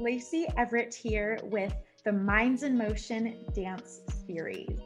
Lacey Everett here with the Minds in Motion dance series.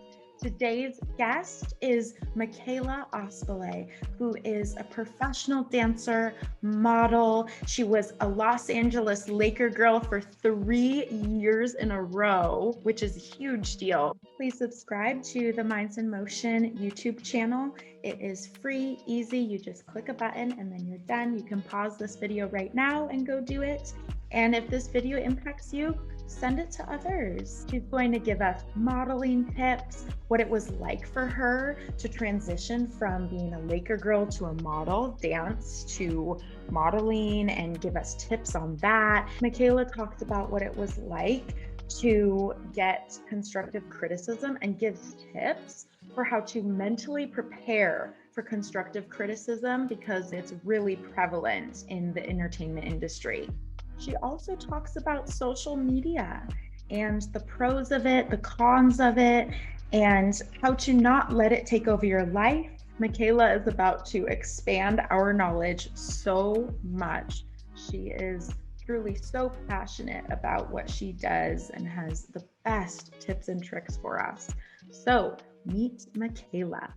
Today's guest is Michaela Ospole, who is a professional dancer, model. She was a Los Angeles Laker girl for 3 years in a row, which is a huge deal. Please subscribe to the Minds in Motion YouTube channel. It is free, easy. You just click a button and then you're done. You can pause this video right now and go do it. And if this video impacts you, send it to others. She's going to give us modeling tips, what it was like for her to transition from being a Laker girl to a model, dance to modeling, and give us tips on that. Michaela talks about what it was like to get constructive criticism and gives tips for how to mentally prepare for constructive criticism because it's really prevalent in the entertainment industry. She also talks about social media and the pros of it, the cons of it, and how to not let it take over your life. Michaela is about to expand our knowledge so much. She is truly so passionate about what she does and has the best tips and tricks for us. So meet Michaela.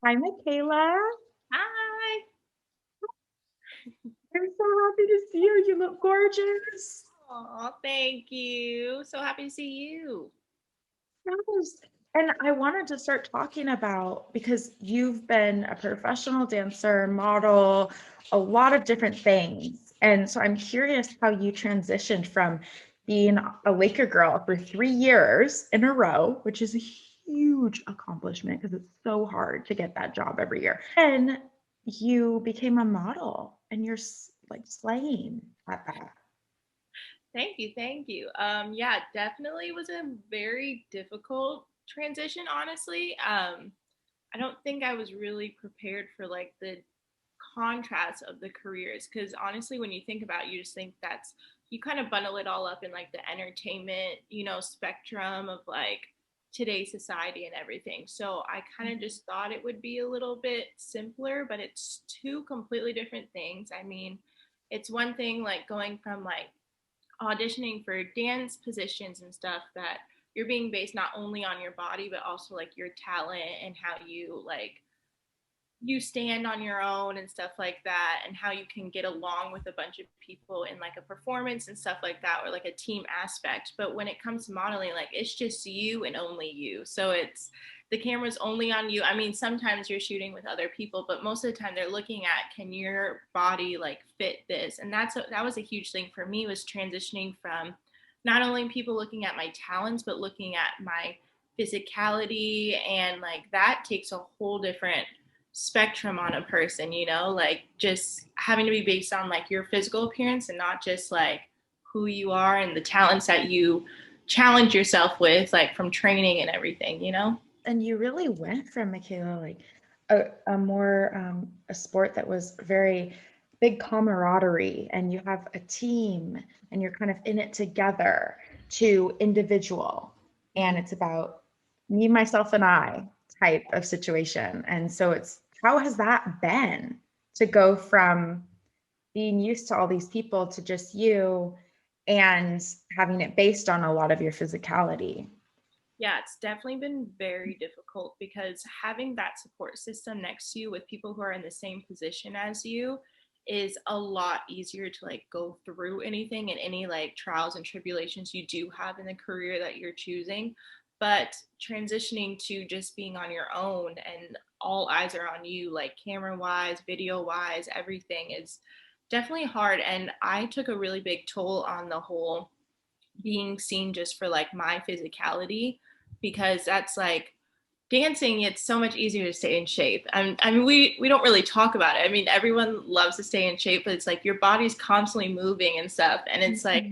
Hi, Michaela. Hi. I'm so happy to see you. You look gorgeous. Oh, thank you. So happy to see you. Yes. And I wanted to start talking about, because you've been a professional dancer, model, a lot of different things. And so I'm curious how you transitioned from being a Laker girl for 3 years in a row, which is a huge accomplishment because it's so hard to get that job every year. And you became a model and you're like slaying at that. Thank you. Thank you. Yeah, definitely was a very difficult transition, honestly. I don't think I was really prepared for like the contrast of the careers because honestly, when you think about it, you just think that's you kind of bundle it all up in like the entertainment, spectrum of like today's society and everything. So I kind of just thought it would be a little bit simpler, but it's two completely different things. I mean, it's one thing like going from like auditioning for dance positions and stuff that you're being based not only on your body but also like your talent and how you stand on your own and stuff like that and how you can get along with a bunch of people in like a performance and stuff like that or like a team aspect. But when it comes to modeling, like it's just you and only you. So it's the camera's only on you. I mean, sometimes you're shooting with other people, but most of the time they're looking at, can your body like fit this? And that was a huge thing for me, was transitioning from not only people looking at my talents but looking at my physicality, and like that takes a whole different spectrum on a person, like just having to be based on like your physical appearance and not just like who you are and the talents that you challenge yourself with, like from training and everything. And you really went from, Michaela, like a more a sport that was very big camaraderie and you have a team and you're kind of in it together, to individual, and it's about me, myself, and I type of situation. And so it's, how has that been to go from being used to all these people to just you and having it based on a lot of your physicality? Yeah, it's definitely been very difficult because having that support system next to you with people who are in the same position as you is a lot easier to like go through anything and any like trials and tribulations you do have in the career that you're choosing. But transitioning to just being on your own and all eyes are on you, like camera wise, video wise, everything is definitely hard. And I took a really big toll on the whole being seen just for like my physicality, because that's like dancing, it's so much easier to stay in shape. I mean, we don't really talk about it. I mean, everyone loves to stay in shape, but it's like your body's constantly moving and stuff, and it's like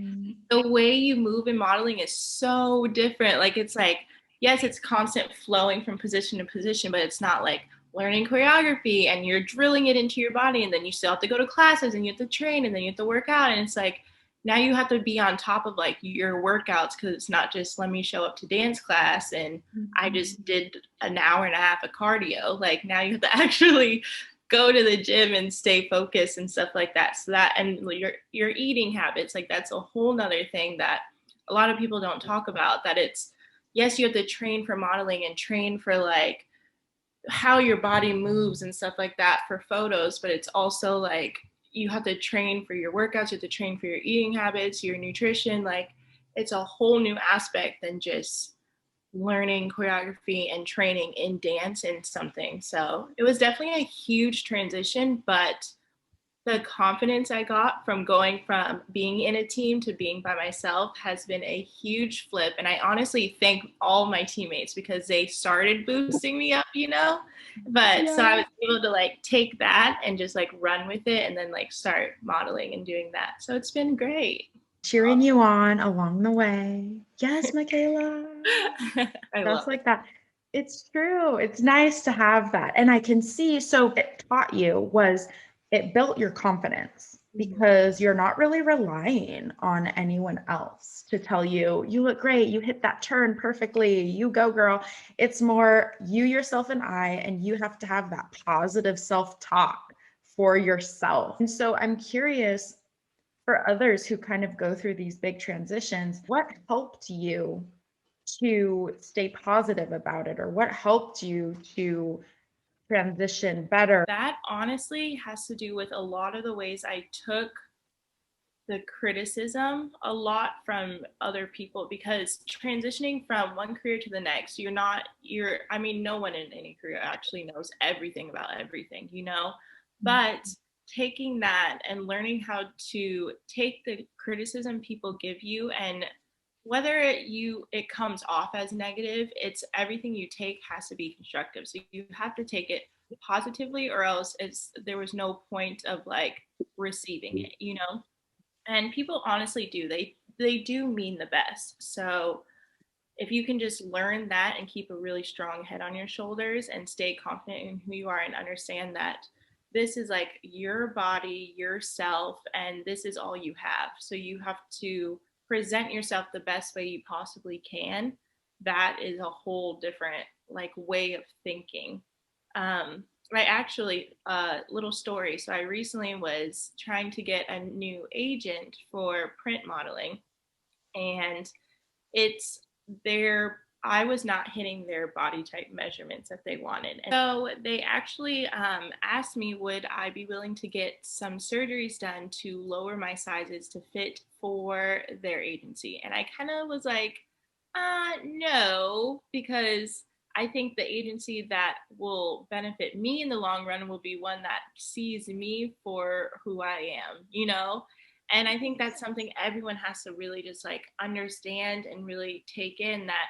the way you move in modeling is so different. Like it's like, yes, it's constant flowing from position to position, but it's not like learning choreography and you're drilling it into your body and then you still have to go to classes and you have to train and then you have to work out, and it's like now you have to be on top of like your workouts, because it's not just let me show up to dance class and I just did an hour and a half of cardio. Like now you have to actually go to the gym and stay focused and stuff like that. So that, and your eating habits, like that's a whole nother thing that a lot of people don't talk about, that it's, yes, you have to train for modeling and train for like how your body moves and stuff like that for photos, but it's also like you have to train for your workouts, you have to train for your eating habits, your nutrition. Like it's a whole new aspect than just learning choreography and training in dance and something. So it was definitely a huge transition, but the confidence I got from going from being in a team to being by myself has been a huge flip. And I honestly thank all my teammates because they started boosting me up, you know? But so I was able to like take that and just like run with it and then like start modeling and doing that. So it's been great. Cheering you on along the way. Yes, Michaela. Just like that. It's true. It's nice to have that. And I can see, so it taught you was it built your confidence because you're not really relying on anyone else to tell you, you look great, you hit that turn perfectly, you go girl. It's more you, yourself, and I, and you have to have that positive self-talk for yourself. And so I'm curious for others who kind of go through these big transitions, what helped you to stay positive about it, or what helped you to transition better? That honestly has to do with a lot of the ways I took the criticism a lot from other people, because transitioning from one career to the next, I mean, no one in any career actually knows everything about everything, you know, but taking that and learning how to take the criticism people give you, and whether it comes off as negative, it's everything you take has to be constructive. So you have to take it positively, or else there was no point of like receiving it, you know. And people honestly do, they do mean the best. So if you can just learn that and keep a really strong head on your shoulders and stay confident in who you are and understand that this is like your body, yourself, and this is all you have. So you have to present yourself the best way you possibly can. That is a whole different like way of thinking. I actually, little story. So I recently was trying to get a new agent for print modeling, and it's I was not hitting their body type measurements that they wanted. And so they actually asked me, would I be willing to get some surgeries done to lower my sizes to fit for their agency? And I kind of was like, no, because I think the agency that will benefit me in the long run will be one that sees me for who I am, you know? And I think that's something everyone has to really just like understand and really take in, that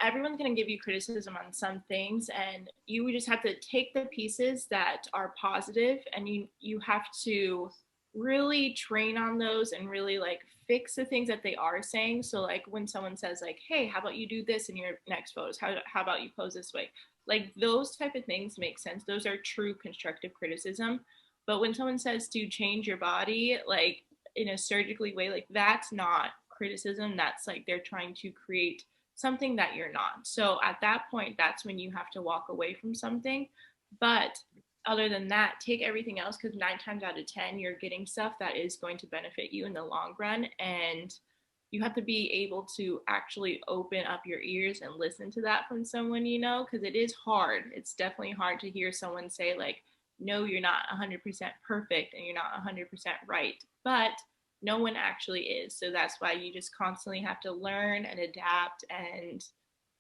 everyone's going to give you criticism on some things, and you just have to take the pieces that are positive, and you have to really train on those and really like fix the things that they are saying. So like when someone says like, hey, how about you do this in your next photos, how about you pose this way, like those type of things make sense. Those are true constructive criticism. But when someone says to change your body like in a surgically way, like that's not criticism. That's like they're trying to create something that you're not. So at that point, that's when you have to walk away from something. But other than that, take everything else, because 9 times out of 10, you're getting stuff that is going to benefit you in the long run. And you have to be able to actually open up your ears and listen to that from someone, you know, because it is hard. It's definitely hard to hear someone say like, no, you're not 100% perfect and you're not 100% right. But no one actually is. So that's why you just constantly have to learn and adapt and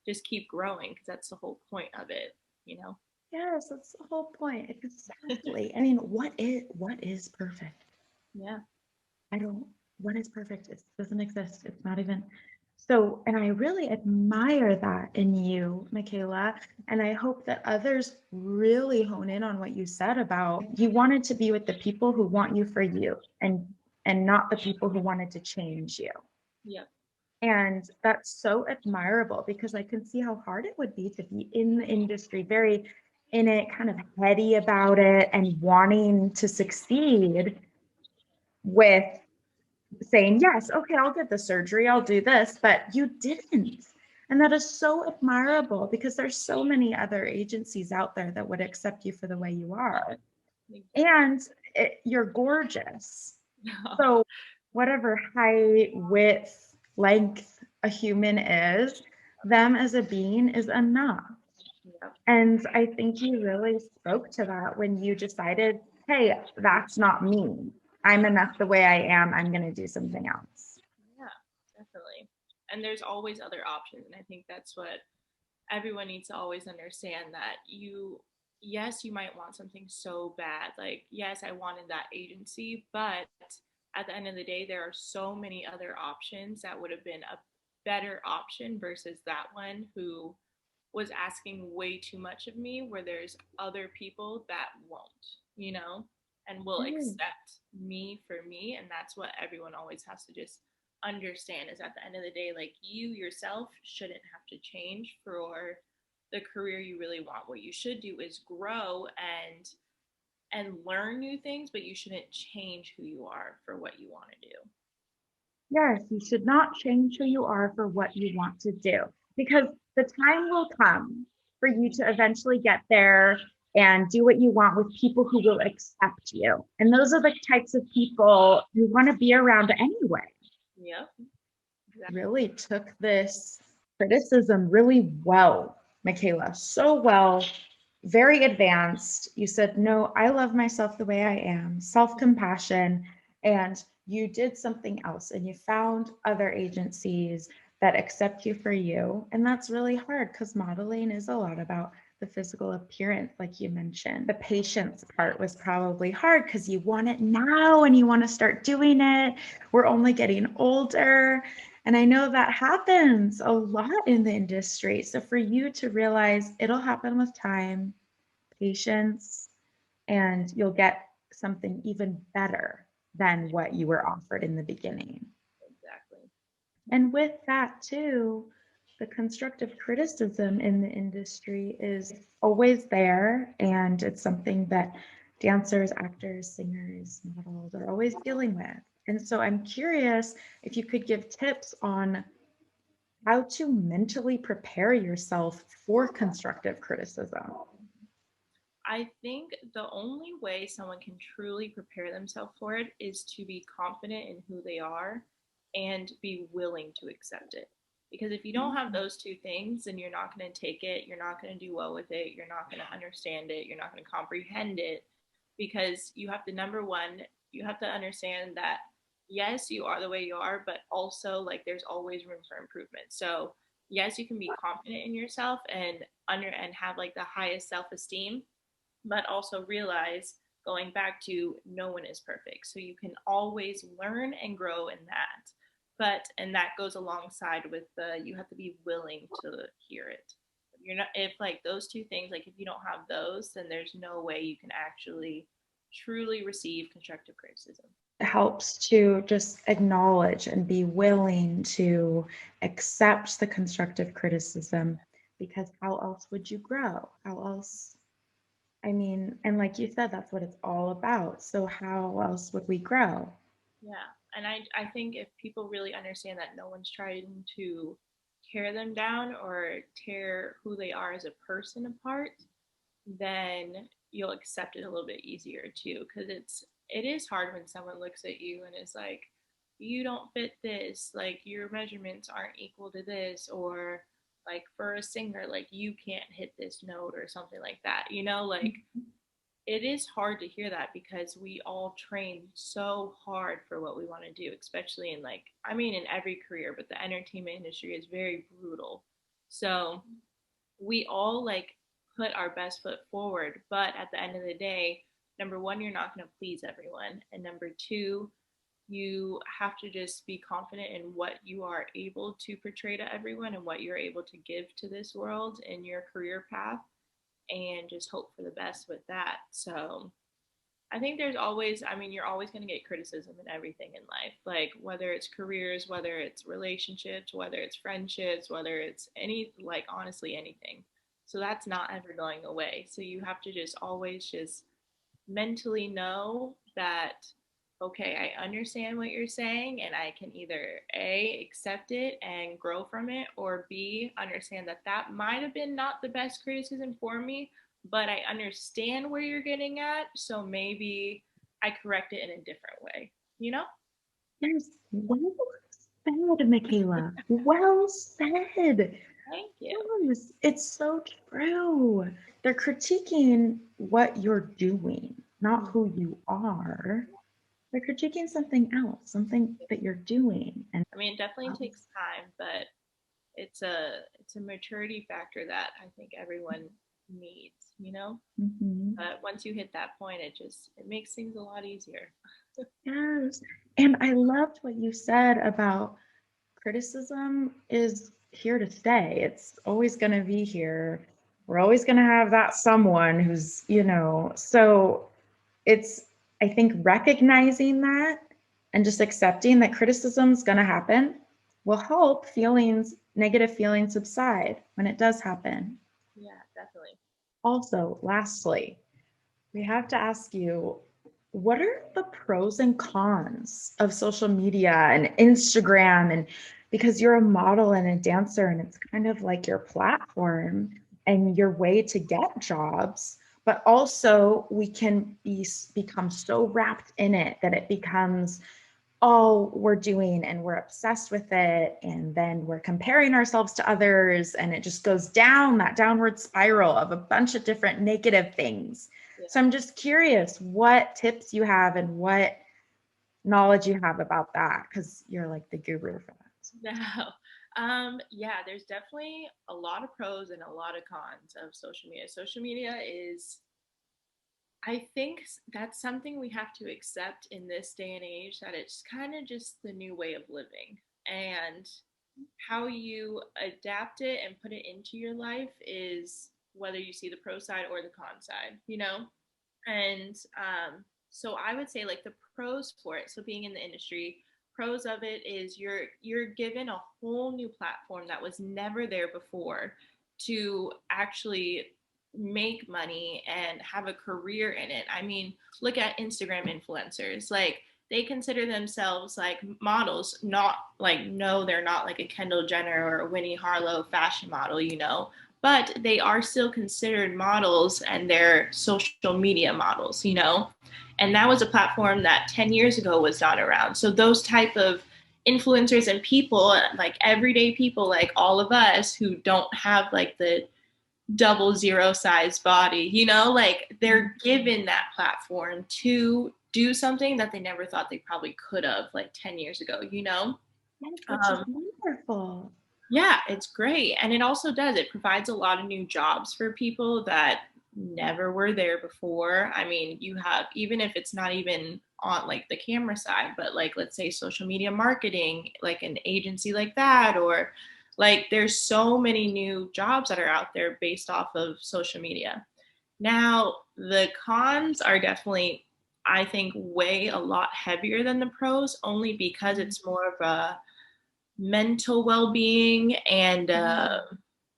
just keep growing, because that's the whole point of it, you know? Yes, that's the whole point. Exactly. I mean, what is perfect? Yeah. What is perfect? It doesn't exist. It's not even. So, and I really admire that in you, Michaela. And I hope that others really hone in on what you said about you wanted to be with the people who want you for you, and not the people who wanted to change you. Yep. And that's so admirable, because I can see how hard it would be to be in the industry, very in it, kind of heady about it and wanting to succeed, with saying, yes, okay, I'll get the surgery, I'll do this, but you didn't. And that is so admirable because there's so many other agencies out there that would accept you for the way you are. And you're gorgeous. So whatever height, width, length a human is, them as a being is enough. Yep. And I think you really spoke to that when you decided, hey, that's not me. I'm enough the way I am. I'm going to do something else. Yeah, definitely. And there's always other options. And I think that's what everyone needs to always understand, that yes, you might want something so bad. Like, yes, I wanted that agency, but at the end of the day, there are so many other options that would have been a better option versus that one who was asking way too much of me, where there's other people that won't, and will accept me for me. And that's what everyone always has to just understand, is at the end of the day, like, you yourself shouldn't have to change for the career you really want. What you should do is grow and learn new things, but you shouldn't change who you are for what you want to do. Yes, you should not change who you are for what you want to do, because the time will come for you to eventually get there and do what you want with people who will accept you. And those are the types of people you want to be around anyway. Yep. Exactly. Really took this criticism really well, Michaela, so well, very advanced. You said, no, I love myself the way I am, self-compassion, and you did something else and you found other agencies that accept you for you. And that's really hard because modeling is a lot about the physical appearance, like you mentioned. The patience part was probably hard because you want it now and you want to start doing it. We're only getting older. And I know that happens a lot in the industry. So for you to realize it'll happen with time, patience, and you'll get something even better than what you were offered in the beginning. Exactly. And with that, too, the constructive criticism in the industry is always there. And it's something that dancers, actors, singers, models are always dealing with. And so I'm curious if you could give tips on how to mentally prepare yourself for constructive criticism. I think the only way someone can truly prepare themselves for it is to be confident in who they are and be willing to accept it. Because if you don't have those two things, then you're not going to take it. You're not going to do well with it. You're not going to understand it. You're not going to comprehend it. Because you have to, number one, you have to understand that, yes, you are the way you are, but also, like, there's always room for improvement. So, yes, you can be confident in yourself and have like the highest self-esteem, but also realize, going back to, no one is perfect. So you can always learn and grow in that. And that goes alongside with you have to be willing to hear it. You're not, if like those two things, like if you don't have those, then there's no way you can actually truly receive constructive criticism. It helps to just acknowledge and be willing to accept the constructive criticism, because how else would you grow? How else? I mean, and like you said, that's what it's all about. So how else would we grow? Yeah. And I think if people really understand that no one's trying to tear them down or tear who they are as a person apart, then you'll accept it a little bit easier too. Because it is hard when someone looks at you and is like, you don't fit this, like your measurements aren't equal to this, or like for a singer, like you can't hit this note or something like that, like it is hard to hear that, because we all train so hard for what we want to do, especially in, like, I mean, in every career, but the entertainment industry is very brutal. So we all like put our best foot forward, but at the end of the day, number one, you're not going to please everyone, and number two, you have to just be confident in what you are able to portray to everyone and what you're able to give to this world in your career path, and just hope for the best with that. So I think there's always, I mean, you're always going to get criticism in everything in life, like whether it's careers, whether it's relationships, whether it's friendships, whether it's any, like, honestly, anything. So that's not ever going away. So you have to just always just mentally know that okay, I understand what you're saying, and I can either A, accept it and grow from it, or B, understand that that might have been not the best criticism for me, but I understand where you're getting at, so maybe I correct it in a different way, you know? Yes, well said, Michaela. Well said. Thank you. Yes, it's so true. They're critiquing what you're doing, not who you are. They're critiquing something else, something that you're doing. And I mean, it definitely takes time, but it's a maturity factor that I think everyone needs, you know? mhm. But once you hit that point, it makes things a lot easier. Yes. And I loved what you said about criticism is here to stay. It's always going to be here. We're always going to have that someone who's, so it's, I think, recognizing that and just accepting that criticism is going to happen will help negative feelings subside when it does happen. Yeah, definitely. Also, lastly, we have to ask you, what are the pros and cons of social media and Instagram? And because you're a model and a dancer, and it's kind of like your platform and your way to get jobs, but also we can become so wrapped in it that it becomes all we're doing and we're obsessed with it, and then we're comparing ourselves to others, and it just goes down that downward spiral of a bunch of different negative things. Yeah. So I'm just curious what tips you have and what knowledge you have about that, because you're like the guru for that. No. Yeah, there's definitely a lot of pros and a lot of cons of social media. Social media is, I think that's something we have to accept in this day and age, that it's kind of just the new way of living. And how you adapt it and put it into your life is whether you see the pro side or the con side, you know? And so I would say like the pros for it. So being in the industry, pros of it is you're given a whole new platform that was never there before to actually make money and have a career in it. I mean, look at Instagram influencers. Like they consider themselves like models, not like, no, they're not like a Kendall Jenner or a Winnie Harlow fashion model, you know, but they are still considered models and they're social media models, you know? And that was a platform that 10 years ago was not around. So those type of influencers and people, like everyday people like all of us who don't have like the 00 size body, you know, like they're given that platform to do something that they never thought they probably could have like 10 years ago, you know? Yes, which is wonderful. Yeah, it's great. And it also does, it provides a lot of new jobs for people that never were there before. I mean, you have, even if it's not even on like the camera side, but like, let's say social media marketing, like an agency like that, or like there's so many new jobs that are out there based off of social media. Now, the cons are definitely, I think, way a lot heavier than the pros, only because it's more of a mental well-being and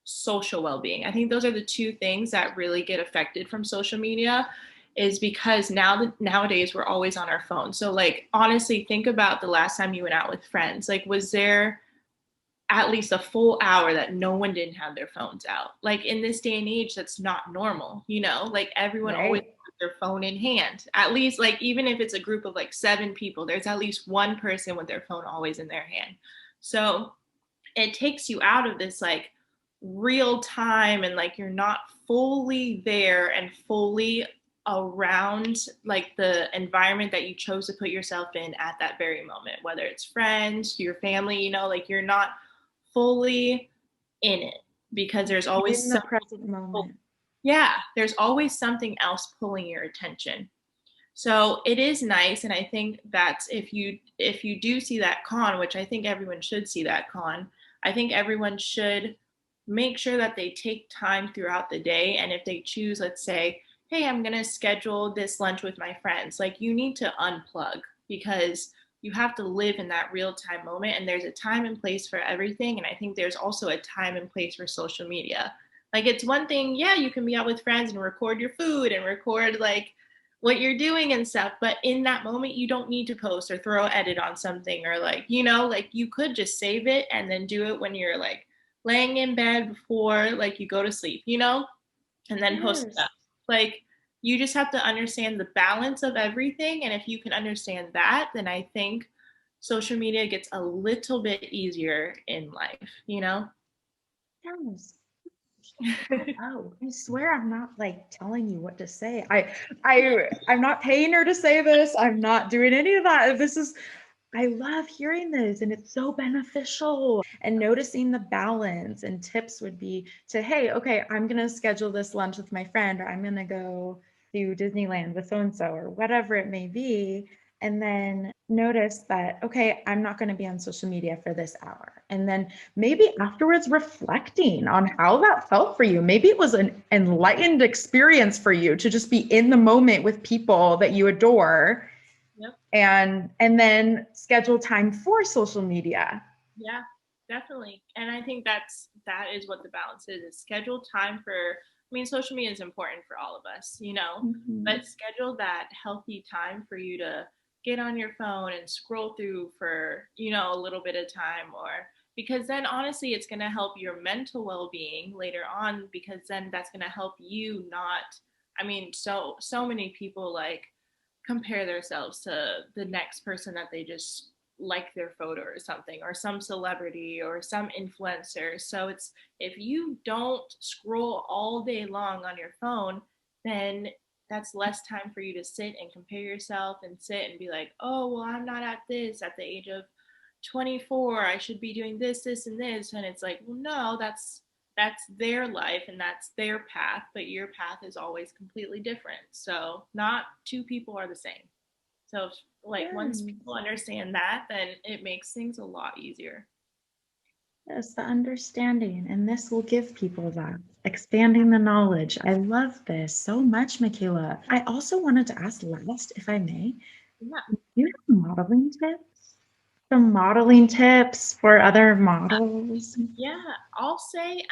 social well-being. I think those are the two things that really get affected from social media, is because nowadays we're always on our phone. So like honestly, think about the last time you went out with friends. Like was there at least a full hour that no one didn't have their phones out? Like in this day and age, that's not normal, you know? Like everyone always Right. has their phone in hand. At least like even if it's a group of like 7 people, there's at least one person with their phone always in their hand. So it takes you out of this like real time, and like you're not fully there and fully around like the environment that you chose to put yourself in at that very moment, whether it's friends, your family, you know, like you're not fully in it because there's always In the present moment. yeah, there's always something else pulling your attention. So it is nice, and I think that's, if you do see that con, which I think everyone should see that con, I think everyone should make sure that they take time throughout the day. And if they choose, let's say, hey, I'm going to schedule this lunch with my friends, like you need to unplug, because you have to live in that real time moment. And there's a time and place for everything. And I think there's also a time and place for social media. Like it's one thing, yeah, you can be out with friends and record your food and record like what you're doing and stuff. But in that moment, you don't need to post or throw edit on something, or like, like you could just save it and then do it when you're like laying in bed before like you go to sleep, and then post it Yes. up. Like, you just have to understand the balance of everything. And if you can understand that, then I think social media gets a little bit easier in life. Yes. Oh, I swear I'm not like telling you what to say. I'm not paying her to say this. I'm not doing any of that. I love hearing this and it's so beneficial. And noticing the balance and tips would be to, hey, okay, I'm going to schedule this lunch with my friend, or I'm going to go to Disneyland with so-and-so, or whatever it may be. And then notice that, okay, I'm not going to be on social media for this hour. And then maybe afterwards reflecting on how that felt for you. Maybe it was an enlightened experience for you to just be in the moment with people that you adore. Yep. And then schedule time for social media. Yeah, definitely. And I think that is what the balance is schedule time for, I mean, social media is important for all of us, Mm-hmm. but schedule that healthy time for you to get on your phone and scroll through for, a little bit of time, or because then honestly it's going to help your mental well-being later on, because then that's going to help you not, I mean, so many people like compare themselves to the next person that they just like their photo or something, or some celebrity or some influencer. So it's, if you don't scroll all day long on your phone, then that's less time for you to sit and compare yourself and sit and be like, oh, well, I'm not at this at the age of 24. I should be doing this, and this. And it's like, well, no, that's their life and that's their path, but your path is always completely different. So not two people are the same. So like once Yes. people understand that, then it makes things a lot easier. Yes, the understanding. And this will give people that, expanding the knowledge. I love this so much, Michaela. I also wanted to ask last, if I may, Yeah. do you have modeling tips? Some modeling tips for other models? Yeah, I'll say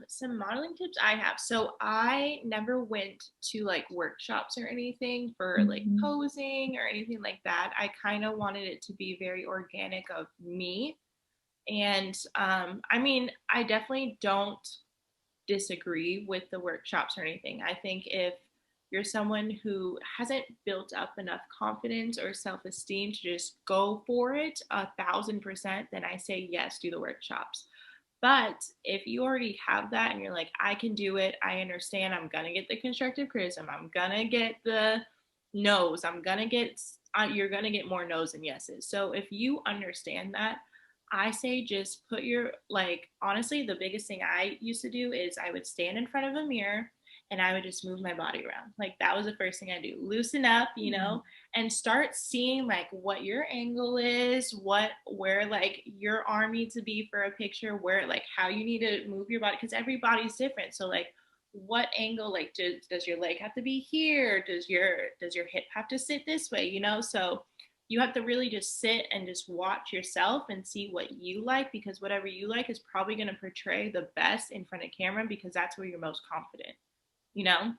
some modeling tips I have. So I never went to like workshops or anything for like Mhm. posing or anything like that. I kind of wanted it to be very organic of me. And I mean, I definitely don't disagree with the workshops or anything. I think if you're someone who hasn't built up enough confidence or self esteem to just go for it 1,000%, then I say yes, do the workshops. But if you already have that and you're like, I can do it, I understand, I'm gonna get the constructive criticism, I'm gonna get the no's, you're gonna get more no's than yeses. So if you understand that, I say just put your, like, honestly, the biggest thing I used to do is I would stand in front of a mirror and I would just move my body around. Like, that was the first thing I do. Loosen up, and start seeing like what your angle is, where like your arm needs to be for a picture, where like how you need to move your body, because everybody's different. So like, what angle, like does your leg have to be here? Does your hip have to sit this way? So you have to really just sit and just watch yourself and see what you like, because whatever you like is probably going to portray the best in front of camera, because that's where you're most confident, you know?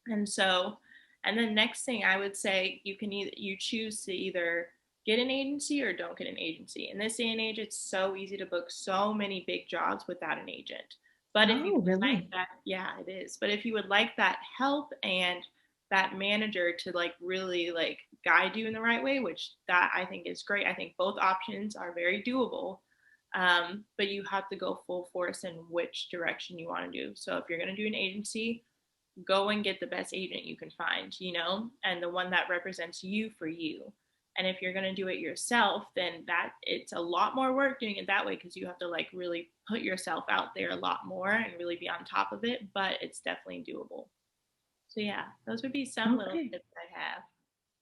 And so, and then next thing I would say, you choose to either get an agency or don't get an agency. In this day and age, it's so easy to book so many big jobs without an agent. But if you Oh, would like really? that, yeah, it is. But if you would like that help and that manager to like really like guide you in the right way, which that I think is great. I think both options are very doable. But you have to go full force in which direction you want to do. So if you're going to do an agency, go and get the best agent you can find, and the one that represents you for you. And if you're going to do it yourself, then that it's a lot more work doing it that way, because you have to like really put yourself out there a lot more and really be on top of it, but it's definitely doable. So yeah, those would be some little Okay. tips I have.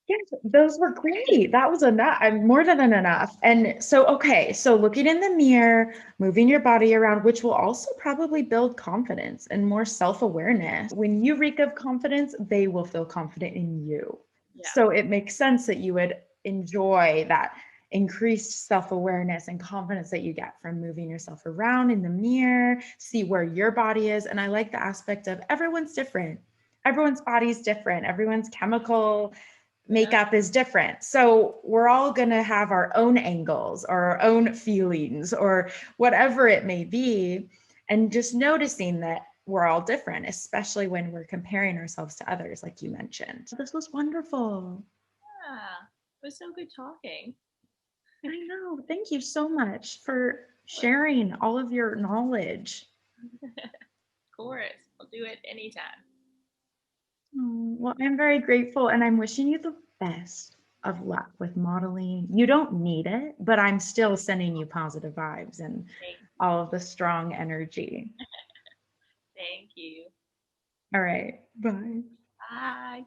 Yes, those were great. That was enough. I'm more than enough. And so, okay, so looking in the mirror, moving your body around, which will also probably build confidence and more self-awareness. When you reek of confidence, they will feel confident in you. Yeah. So it makes sense that you would enjoy that increased self-awareness and confidence that you get from moving yourself around in the mirror, see where your body is. And I like the aspect of everyone's different. everyone's body's different. Everyone's chemical Yeah. makeup is different. So we're all going to have our own angles or our own feelings or whatever it may be. And just noticing that we're all different, especially when we're comparing ourselves to others, like you mentioned. This was wonderful. Yeah. It was so good talking. I know. Thank you so much for sharing all of your knowledge. Of course. I'll do it anytime. Well, I'm very grateful and I'm wishing you the best of luck with modeling. You don't need it, but I'm still sending you positive vibes and Thank you. all of the strong energy. Thank you. All right. Bye. Bye.